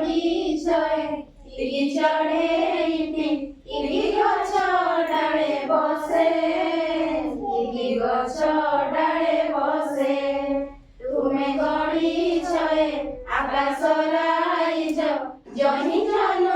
ଗଡ଼ିଛ ଇକି ଚଢ଼େଇଟି ଇକି ଗଛ ଡାଳେ ବସେ ଇକି ଗଛ ଡାଳେ ବସେ ତୁମେ ଗଡ଼ିଛ ଆକାଶ ରାଇଜ ଜହିଁ ଜହ୍ନ